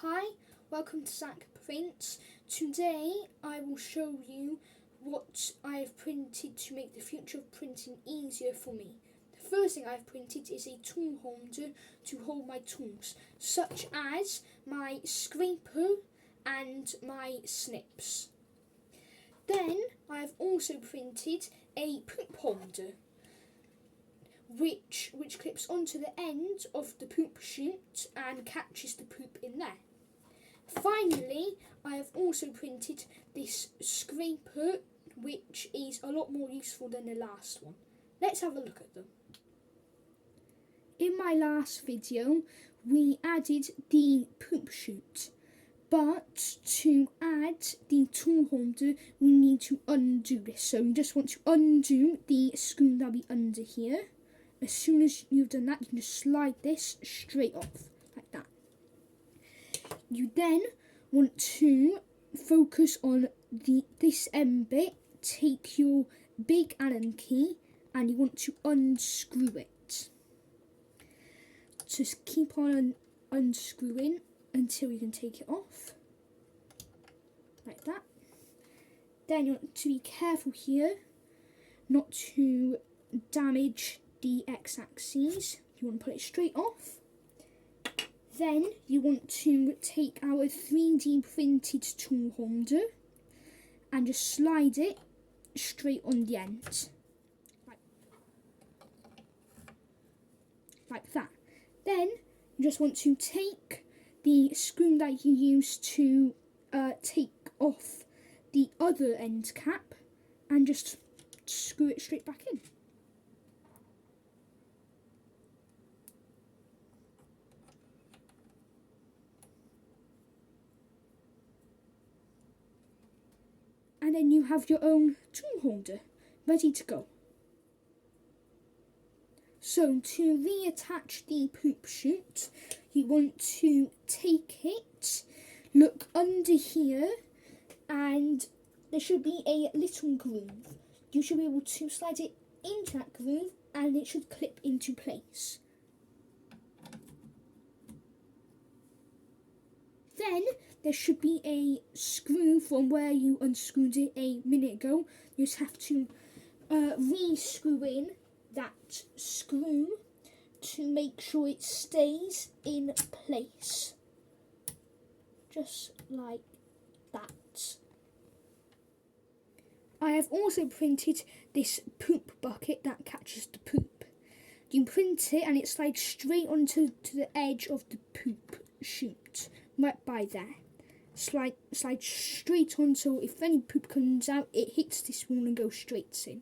Hi, welcome to Zach Prints. Today I will show you what I have printed to make the future of printing easier for me. The first thing I've printed is a tool holder to hold my tools, such as my scraper and my snips. Then I have also printed a poop holder, which clips onto the end of the poop chute and catches the poop in there. Finally, I have also printed this scraper, which is a lot more useful than the last one. Let's have a look at them. In my last video, we added the poop chute, but to add the tool holder, we need to undo this. So you just want to undo the screw that we under here. As soon as you've done that, you can just slide this straight off, like that. You then want to focus on this end bit, take your big Allen key, and you want to unscrew it. Just keep on unscrewing until you can take it off, like that. Then you want to be careful here, not to damage the x-axis. You want to put it straight off. Then you want to take our 3D printed tool holder and just slide it straight on the end, like that. Then you just want to take the screw that you used to take off the other end cap and just screw it straight back in. And then you have your own tool holder ready to go. So to reattach the poop chute, you want to take it, look under here, and there should be a little groove. You should be able to slide it into that groove and it should clip into place. Then there should be a screw from where you unscrewed it a minute ago. You just have to re-screw in that screw to make sure it stays in place. Just like that. I have also printed this poop bucket that catches the poop. You print it and it slides straight onto the edge of the poop chute, right by there. Slide straight on, so if any poop comes out, it hits this wall and goes straight in.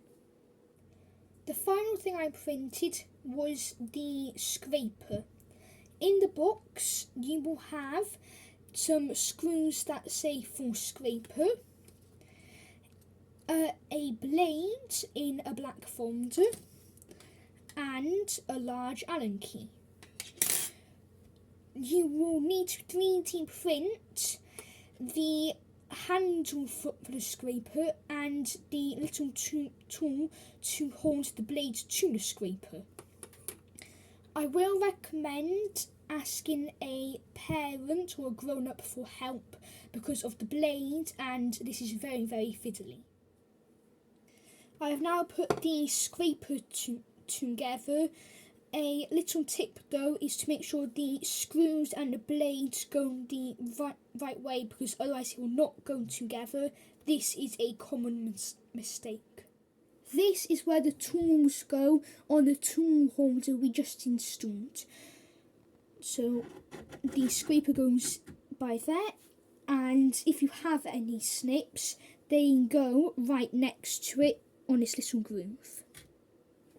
The final thing I printed was the scraper. In the box, you will have some screws that say for scraper, a blade in a black folder, and a large Allen key. You will need to 3D print the handle for the scraper and the little tool to hold the blade to the scraper. I will recommend asking a parent or a grown-up for help because of the blade, and this is very, very fiddly. I have now put the scraper together. A little tip though is to make sure the screws and the blades go the right way, because otherwise it will not go together. This is a common mistake. This is where the tools go on the tool holder we just installed. So the scraper goes by there, and if you have any snips, they go right next to it on this little groove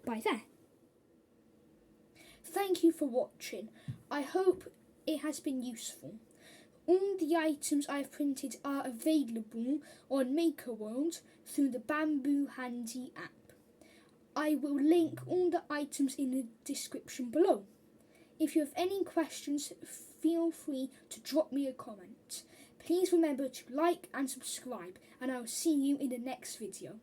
by there. Thank you for watching. I hope it has been useful. All the items I've printed are available on Maker World through the Bambu Handy app. I will link all the items in the description below. If you have any questions, feel free to drop me a comment. Please remember to like and subscribe, and I will see you in the next video.